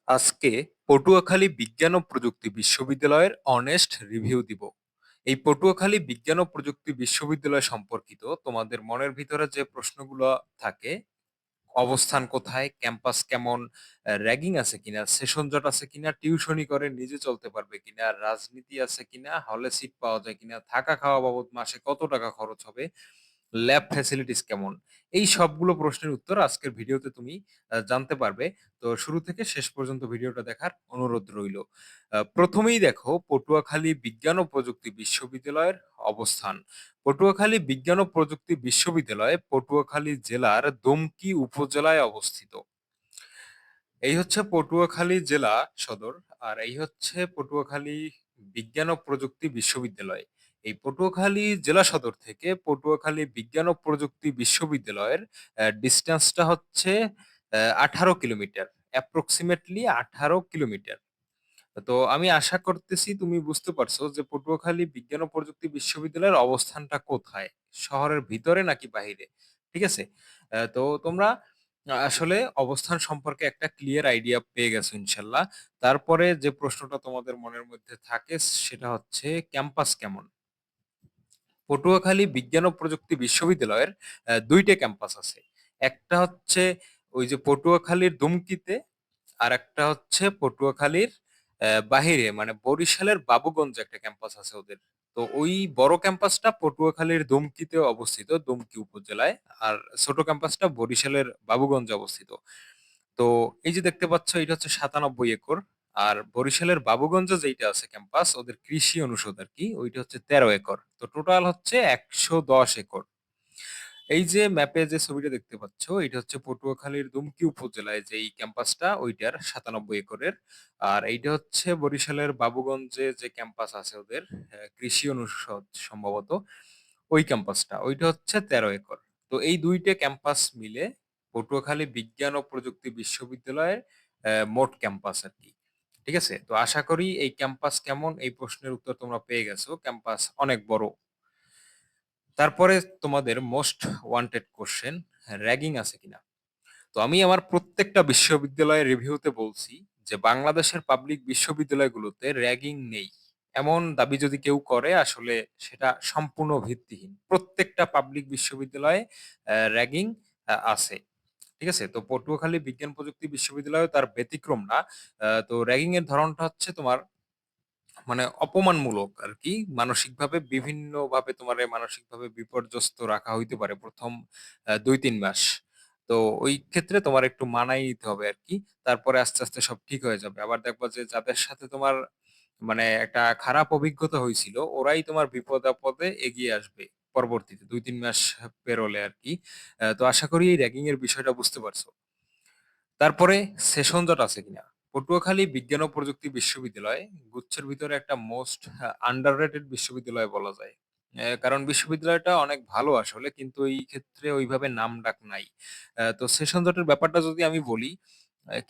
আজকে পটুয়াখালী বিজ্ঞান ও প্রযুক্তি বিশ্ববিদ্যালয়ের অনেস্ট রিভিউ দিব। এই পটুয়াখালী বিজ্ঞান ও প্রযুক্তি বিশ্ববিদ্যালয় সম্পর্কিত তোমাদের মনের ভিতরে যে প্রশ্নগুলো থাকে, অবস্থান কোথায়, ক্যাম্পাস কেমন, র্যাগিং আছে কিনা, সেশন জট আছে কিনা, টিউশনি করে নিজে চলতে পারবে কিনা, রাজনীতি আছে কিনা, হলে সিট পাওয়া যায় কিনা, থাকা খাওয়া বাবদ মাসে কত টাকা খরচ হবে, ল্যাব ফ্যাসিলিটিস কেমন, এই সবগুলো প্রশ্নের উত্তর আজকের ভিডিওতে তুমি জানতে পারবে। তো শুরু থেকে শেষ পর্যন্ত ভিডিওটা দেখার অনুরোধ রইল। প্রথমেই দেখো পটুয়াখালী বিজ্ঞান ও প্রযুক্তি বিশ্ববিদ্যালয়ের অবস্থান। পটুয়াখালী বিজ্ঞান ও প্রযুক্তি বিশ্ববিদ্যালয় পটুয়াখালী জেলার দুমকি উপজেলায় অবস্থিত। এই হচ্ছে পটুয়াখালী জেলা সদর, আর এই হচ্ছে পটুয়াখালী বিজ্ঞান ও প্রযুক্তি বিশ্ববিদ্যালয়। এই পটুয়াখালী জেলা সদর থেকে পটুয়াখালী বিজ্ঞান ও প্রযুক্তি বিশ্ববিদ্যালয়ের ডিস্টেন্সটা হচ্ছে 18 কিলোমিটার, অ্যাপ্রক্সিমেটলি 18 কিলোমিটার। তো আমি আশা করতেছি তুমি বুঝতে পারছো যে পটুয়াখালী বিজ্ঞান ও প্রযুক্তি বিশ্ববিদ্যালয়ের অবস্থানটা কোথায়, শহরের ভিতরে নাকি বাহিরে। ঠিক আছে। তো তোমরা আসলে অবস্থান সম্পর্কে একটা ক্লিয়ার আইডিয়া পেয়ে গেছো ইনশাল্লাহ। তারপরে যে প্রশ্নটা তোমাদের মনের মধ্যে থাকে সেটা হচ্ছে ক্যাম্পাস কেমন। পটুয়াখালী বিজ্ঞান ও প্রযুক্তি বিশ্ববিদ্যালয়ের দুইটা ক্যাম্পাস আছে। একটা হচ্ছে ওই যে পটুয়াখালীর দুমকিতে, আর একটা হচ্ছে পটুয়াখালীর বাহিরে, মানে বরিশালের বাবুগঞ্জে একটা ক্যাম্পাস আছে ওদের। তো ওই বড় ক্যাম্পাসটা পটুয়াখালীর দুমকিতে অবস্থিত, দুমকি উপজেলায়। আর ছোট ক্যাম্পাসটা বরিশালের বাবুগঞ্জে অবস্থিত। তো এই যে দেখতে পাচ্ছ, এটা হচ্ছে 97 একর। আর বরিশালের বাবুগঞ্জে যেটা আছে ক্যাম্পাস, ওদের কৃষি অনুষদ আর কি, ওইটা হচ্ছে 13 একর। তো টোটাল হচ্ছে 110 একর। এই যে ম্যাপে যে ছবিটা দেখতে পাচ্ছ, এটা হচ্ছে পটুয়াখালীর দুমকি উপজেলায় যে এই ক্যাম্পাসটা, ওইটার 97 একরের। আর এইটা হচ্ছে বরিশালের বাবুগঞ্জে যে ক্যাম্পাস আছে ওদের, কৃষি অনুষদ সম্ভবত, ওই ক্যাম্পাসটা, ওইটা হচ্ছে 13 একর। তো এই দুইটা ক্যাম্পাস মিলে পটুয়াখালী বিজ্ঞান ও প্রযুক্তি বিশ্ববিদ্যালয়ের মোট ক্যাম্পাস আর কি। ঠিক আছে। তো আশা করি এই ক্যাম্পাস কেমন এই প্রশ্নের উত্তর তোমরা পেয়ে গেছো। ক্যাম্পাস অনেক বড়। তারপরে তোমাদের মোস্ট ওয়ান্টেড কোশ্চেন, র্যাগিং আছে কিনা। তো আমি আমার প্রত্যেকটা বিশ্ববিদ্যালয়ের রিভিউতে বলছি যে বাংলাদেশের পাবলিক বিশ্ববিদ্যালয়গুলোতে র্যাগিং নেই। এমন দাবি যদি কেউ করে, আসলে সেটা সম্পূর্ণ ভিত্তিহীন। প্রত্যেকটা পাবলিক বিশ্ববিদ্যালয়ে র্যাগিং আছে। ঠিক আছে। তো পটুয়াখালী বিজ্ঞান প্রযুক্তি বিশ্ববিদ্যালয় তার ব্যতিক্রম না। তো র্যাগিং এর ধরনটা হচ্ছে তোমার মানে অপমানমূলক আর কি, মানসিকভাবে বিভিন্নভাবে তোমার মানসিকভাবে বিপর্যস্ত রাখা হইতে পারে প্রথম 2-3 মাস। তো ওই ক্ষেত্রে তোমার একটু মানাই নিতে হবে আর কি। তারপরে আস্তে আস্তে সব ঠিক হয়ে যাবে। আবার দেখবা যে যাদের সাথে তোমার মানে একটা খারাপ অভিজ্ঞতা হয়েছিল, ওরাই তোমার বিপদ আপদে এগিয়ে আসবে পরবর্তীতে 2-3 মাস পেরোলে আর কি। তো আশা করি এই র্যাগিং এর বিষয়টা বুঝতে পারছো। তারপরে সেশন জট আছে কিনা। পটুয়াখালী বিজ্ঞান ও প্রযুক্তি বিশ্ববিদ্যালয় গুচ্ছের ভিতরে একটা মোস্ট আন্ডাররেটেড বিশ্ববিদ্যালয় বলা যায়। কারণ বিশ্ববিদ্যালয়টা অনেক ভালো আসলে, কিন্তু এই ক্ষেত্রে ওইভাবে নাম ডাক নাই। তো সেশন জটের ব্যাপারটা যদি আমি বলি,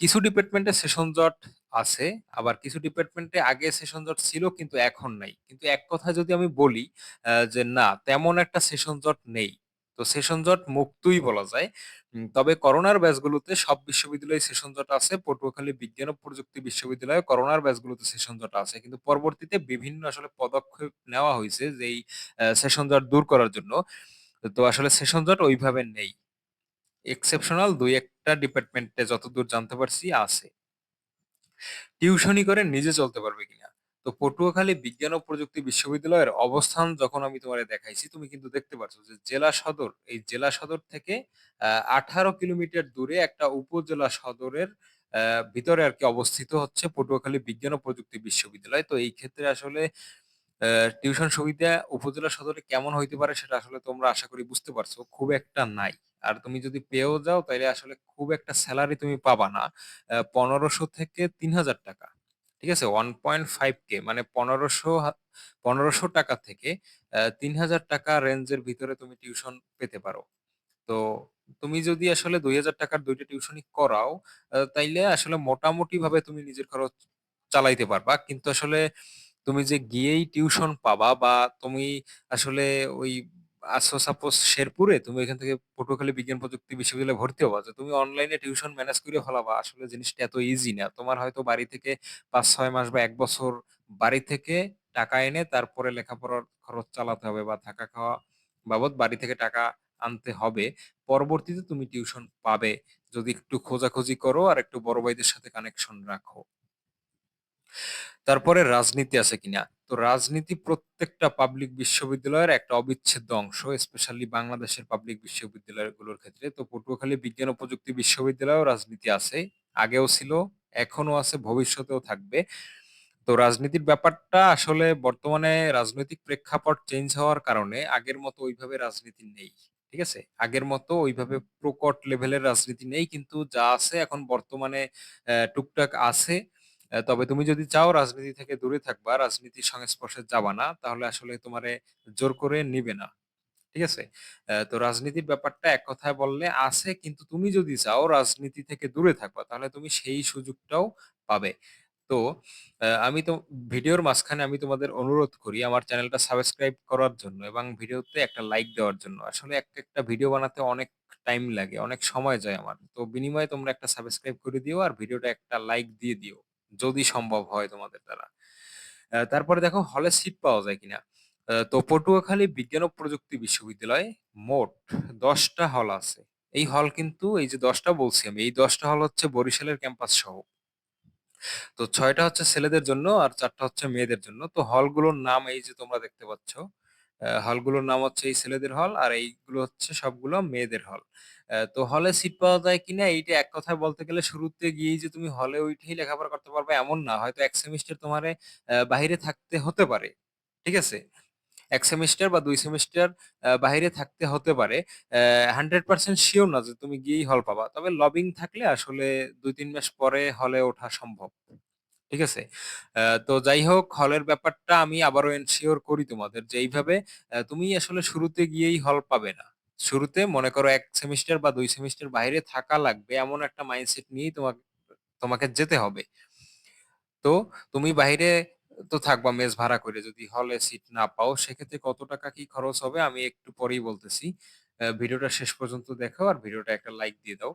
কিছু ডিপার্টমেন্টে সেশন জট আছে, আবার কিছু ডিপার্টমেন্টে আগে সেশন জট ছিল কিন্তু এখন নাই। কিন্তু এক কথা যদি আমি বলি, যে না, তেমন একটা সেশন জট নেই। তো সেশন জট মুক্তই বলা যায়। তবে করোনার ব্যাচগুলোতে সব বিশ্ববিদ্যালয়ে সেশন জট আছে। পটুয়াখালী বিজ্ঞান ও প্রযুক্তি বিশ্ববিদ্যালয়ে করোনার ব্যাচগুলোতে সেশন জট আছে, কিন্তু পরবর্তীতে বিভিন্ন আসলে পদক্ষেপ নেওয়া হয়েছে যে এই সেশন জট দূর করার জন্য। তো আসলে সেশন জট ওইভাবে নেই। এক্সেপশনাল দুই একটা ডিপার্টমেন্টে যতদূর জানতে পারছি আছে। টিউশনি করে নিজে চলতে পারবে কিনা। তো পটুয়াখালী বিজ্ঞান ও প্রযুক্তি বিশ্ববিদ্যালয়ের অবস্থান যখন আমি তোমারে দেখাইছি, তুমি কিন্তু দেখতে পাচ্ছ যে জেলা সদর, এই জেলা সদর থেকে 18 কিলোমিটার দূরে একটা উপজেলা সদরের ভিতরে আর কি অবস্থিত হচ্ছে পটুয়াখালী বিজ্ঞান ও প্রযুক্তি বিশ্ববিদ্যালয়। তো এই ক্ষেত্রে আসলে টিউশন সুবিধা উপজেলা সদরে কেমন হইতে পারে সেটা আসলে তোমরা আশা করি বুঝতে পারছো, খুব একটা নাই। আর তুমি যদি পেয়েও যাও তাহলে আসলে খুব একটা স্যালারি তুমি পাবা না। 1500 থেকে 3000 টাকা। ঠিক আছে। 1.5K মানে 1500 টাকা থেকে 3000 টাকা রেঞ্জের ভিতরে তুমি টিউশন পেতে পারো। তো তুমি যদি আসলে 2000 টাকার দুইটা টিউশনি করাও, তাইলে আসলে মোটামুটি ভাবে তুমি নিজের খরচ চালাইতে পারবা। কিন্তু আসলে তুমি যে গিয়েই টিউশন পাবা, বা তুমি আসলে ওই আছো সাপোজ শেরপুরে, তুমি এখান থেকে পটুয়াখালী বিজ্ঞান প্রযুক্তি বিশ্ববিদ্যালয়ে ভর্তি হবা, যে তুমি অনলাইনে টিউশন ম্যানেজ করে ফেলাবা, আসলে জিনিসটা এত ইজি না। তোমার হয়তো বাড়ি থেকে ৫-৬ মাস বা ১ বছর বাড়ি থেকে টাকা এনে তারপরে লেখাপড়ার খরচ চালাতে হবে, বা থাকা খাওয়া বাবদ বাড়ি থেকে টাকা আনতে হবে। পরবর্তীতে তুমি টিউশন পাবে যদি একটু খোঁজাখুঁজি করো আর একটু বড় ভাইদের সাথে কানেকশন রাখো। তারপরে রাজনীতি আছে কিনা। তো রাজনীতি প্রত্যেকটা পাবলিক বিশ্ববিদ্যালয়ের একটা অবিচ্ছেদ্য অংশ, স্পেশালি বাংলাদেশের পাবলিক বিশ্ববিদ্যালয়গুলোর ক্ষেত্রে। তো পটুয়াখালী বিজ্ঞান ও প্রযুক্তি বিশ্ববিদ্যালয়েও রাজনীতি আছে, আগেও ছিল, এখনো আছে, ভবিষ্যতেও থাকবে। তো রাজনীতির ব্যাপারটা আসলে বর্তমানে রাজনৈতিক প্রেক্ষাপট চেঞ্জ হওয়ার কারণে আগের মতো ওইভাবে রাজনীতি নেই। ঠিক আছে, আগের মতো ওইভাবে প্রকট লেভেলের রাজনীতি নেই, কিন্তু যা আছে এখন বর্তমানে টুকটাক আছে। তবে তুমি যদি চাও রাজনীতি থেকে দূরে থাকবা, রাজনীতির সংস্পর্শে যাবা না, তাহলে আসলে তোমারে জোর করে নিবে না। ঠিক আছে? তো রাজনীতির ব্যাপারটা এক কথায় বললে আছে, কিন্তু তুমি যদি চাও রাজনীতি থেকে দূরে থাকবা, তাহলে তুমি সেই সুযোগটাও পাবে। তো আমি তো ভিডিওর মাঝখানে আমি তোমাদের অনুরোধ করি আমার চ্যানেলটা সাবস্ক্রাইব করার জন্য এবং ভিডিওতে একটা লাইক দেওয়ার জন্য। আসলে একটা ভিডিও বানাতে অনেক টাইম লাগে, অনেক সময় যায় আমার। তো বিনিময়ে তোমরা একটা সাবস্ক্রাইব করে দিও আর ভিডিওটা একটা লাইক দিয়ে দিও, যদি সম্ভব হয় তোমাদের দ্বারা। তারপরে দেখো হলে সিট পাওয়া যায় কিনা। তো পটুয়াখালী বিজ্ঞান ও প্রযুক্তি বিশ্ববিদ্যালয়ে মোট ১০টা হল আছে। এই হল কিন্তু এই যে ১০টা বলছি আমি, এই ১০টা হল হচ্ছে বরিশালের ক্যাম্পাস সহ। তো ৬টা হচ্ছে ছেলেদের জন্য আর ৪টা হচ্ছে মেয়েদের জন্য। তো হলগুলোর নাম এই যে তোমরা দেখতে পাচ্ছ। হলগুলোর নাম হচ্ছে এই ছেলেদের হল আর এইগুলো হচ্ছে সবগুলো মেয়েদের হল। তো হলে সিট পাওয়া যায় কিনা এইটা এক কথায় বলতে গেলে শুরুতে গিয়েই যে তুমি হলে উঠেই লেখাপড়া করতে পারবে এমন না। হয়তো ১ সেমিস্টার তোমারে বাহিরে থাকতে হতে পারে। ঠিক আছে? ১ সেমেস্টার বা ২ সেমেস্টার বাহিরে থাকতে হতে পারে। 100% সিওর না যে তুমি গিয়েই হল পাবা। তবে লবিং থাকলে আসলে ২-৩ মাস পরে হলে ওঠা সম্ভব। ঠিক আছে? তো যাই হোক, হলের ব্যাপারটা আমি আবারও এনশিওর করি তোমাদের যে এইভাবে তুমি আসলে শুরুতে গিয়েই হল পাবে না। শুরুতে মনে করো ১ সেমেস্টার বা ২ সেমেস্টার বাইরে থাকা লাগবে এমন একটা মাইন্ডসেট নিয়েই তোমাকে যেতে হবে। তো তুমি বাইরে তো থাকবা মেস ভাড়া করে, যদি হলে সিট না পাও সেক্ষেত্রে কত টাকা কি খরচ হবে আমি একটু পরেই বলতেছি। ভিডিওটা শেষ পর্যন্ত দেখো আর ভিডিওটা একটা লাইক দিয়ে দাও।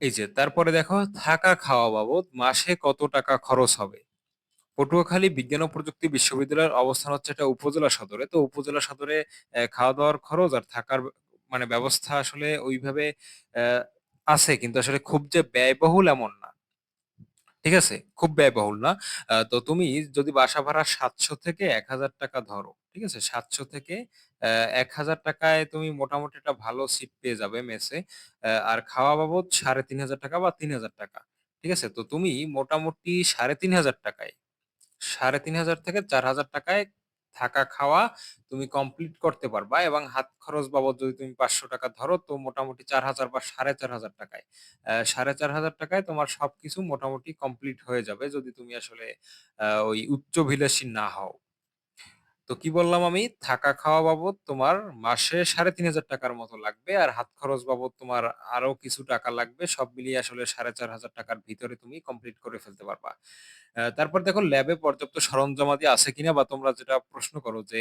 এই যে তারপরে দেখো থাকা খাওয়া বাবদ মাসে কত টাকা খরচ হবে। পটুয়াখালী বিজ্ঞান ও প্রযুক্তি বিশ্ববিদ্যালয়ের অবস্থান হচ্ছে এটা উপজেলা সদরে। তো উপজেলা সদরে খাওয়া দাওয়ার খরচ আর থাকার মানে ব্যবস্থা আসলে ওইভাবে আহ, আছে, কিন্তু আসলে খুব যে ব্যয়বহুল এমন না। ঠিক আছে? খুব ব্যয়বহুল না। তো তুমি যদি বাসা ভাড়া ৭০০ থেকে ১,০০০ টাকা ধরো। ঠিক আছে? ৭০০ থেকে ১,০০০ টাকায় তুমি মোটামুটি একটা ভালো সিট পেয়ে যাবে মেসে। আর খাওয়া বাবদ ৩,৫০০ টাকা বা ৩,০০০ টাকা। ঠিক আছে? তো তুমি মোটামুটি ৩,৫০০ টাকায় ৩,৫০০ থেকে ৪,০০০ টাকায় থাকা খাওয়া তুমি কমপ্লিট করতে পারবা, এবং হাত খরচ বাবদ যদি তুমি ৫০০ টাকা ধরো তো মোটামুটি ৪,০০০ বা ৪,৫০০ টাকায় ৪,৫০০ টাকায় তোমার সবকিছু মোটামুটি কমপ্লিট হয়ে যাবে, যদি তুমি আসলে ওই উচ্চাভিলাষী না হও। তো কি বললাম আমি, থাকা খাওয়া বাবদ তোমার মাসে ৩,৫০০ টাকার মতো লাগবে, আর হাত খরচ বাবদ তোমার আরো কিছু টাকা লাগবে। সব মিলিয়ে আসলে ৪,৫০০ টাকার ভিতরে তুমি কমপ্লিট করে ফেলতে পারবা। তারপর দেখো ল্যাবে পর্যাপ্ত সরঞ্জামাদি আছে কিনা, বা তোমরা যেটা প্রশ্ন করো যে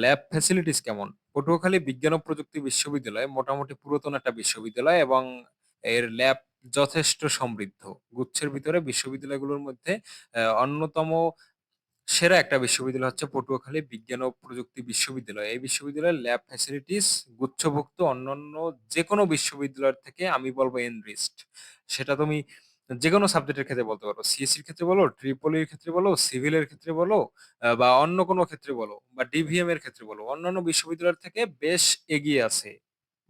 ল্যাব ফ্যাসিলিটিস কেমন। পটুয়াখালী বিজ্ঞান ও প্রযুক্তি বিশ্ববিদ্যালয় মোটামুটি পুরাতন একটা বিশ্ববিদ্যালয় এবং এর ল্যাব যথেষ্ট সমৃদ্ধ। গুচ্ছের ভিতরে বিশ্ববিদ্যালয়গুলোর মধ্যে অন্যতম সেরা একটা বিশ্ববিদ্যালয় হচ্ছে পটুয়াখালী বিজ্ঞান ও প্রযুক্তি বিশ্ববিদ্যালয়। এই বিশ্ববিদ্যালয়ের ল্যাব ফ্যাসিলিটিস গুচ্ছভুক্ত অন্যান্য যেকোনো বিশ্ববিদ্যালয়ের থেকে আমি বলবো এনরিচড। সেটা তুমি যেকোনো সাবজেক্টের ক্ষেত্রে বলতে পারো। সিএসসির ক্ষেত্রে বলো, ট্রিপলির ক্ষেত্রে বলো, সিভিলের ক্ষেত্রে বলো, বা অন্য কোনো ক্ষেত্রে বলো, বা ডিভিএম এর ক্ষেত্রে বলো। অন্যান্য বিশ্ববিদ্যালয়ের থেকে বেশ এগিয়ে আছে।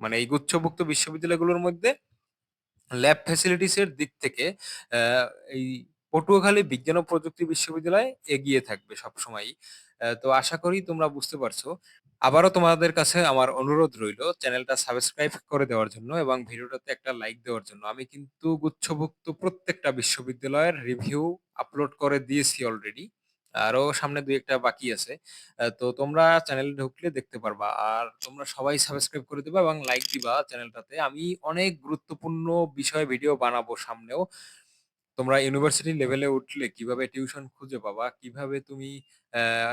মানে এই গুচ্ছভুক্ত বিশ্ববিদ্যালয়গুলোর মধ্যে ল্যাব ফ্যাসিলিটিস এর দিক থেকে আহ, এই পটুয়াখালী বিজ্ঞান ও প্রযুক্তি বিশ্ববিদ্যালয় এগিয়ে থাকবে সবসময়ই। তো আশা করি তোমরা বুঝতে পারছো। আবারও তোমাদের কাছে আমার অনুরোধ রইলো চ্যানেলটা সাবস্ক্রাইব করে দেওয়ার জন্য এবং ভিডিওটাতে একটা লাইক দেওয়ার জন্য। আমি কিন্তু গুচ্ছভুক্ত প্রত্যেকটা বিশ্ববিদ্যালয়ের রিভিউ আপলোড করে দিয়েছি অলরেডি, আরো সামনে দুই একটা বাকি আছে। তো তোমরা চ্যানেলে ঢুকলে দেখতে পারবা। আর তোমরা সবাই সাবস্ক্রাইব করে দিবা এবং লাইক দিবা চ্যানেলটাতে। আমি অনেক গুরুত্বপূর্ণ বিষয় ভিডিও বানাবো সামনেও। তোমরা ইউনিভার্সিটি লেভেলে উঠলে কিভাবে টিউশন খুঁজে পাবা, কিভাবে তুমি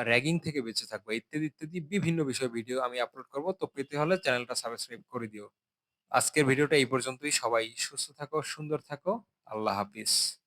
র‍্যাগিং থেকে বেঁচে থাকবা ইত্যাদি, ইত্যাদি বিভিন্ন বিষয়ে ভিডিও আমি আপলোড করব। তো পেতে হলে চ্যানেলটা সাবস্ক্রাইব করে দিও। আজকের ভিডিওটা এই পর্যন্তই। সবাই সুস্থ থাকো, সুন্দর থাকো। আল্লাহ হাফিজ।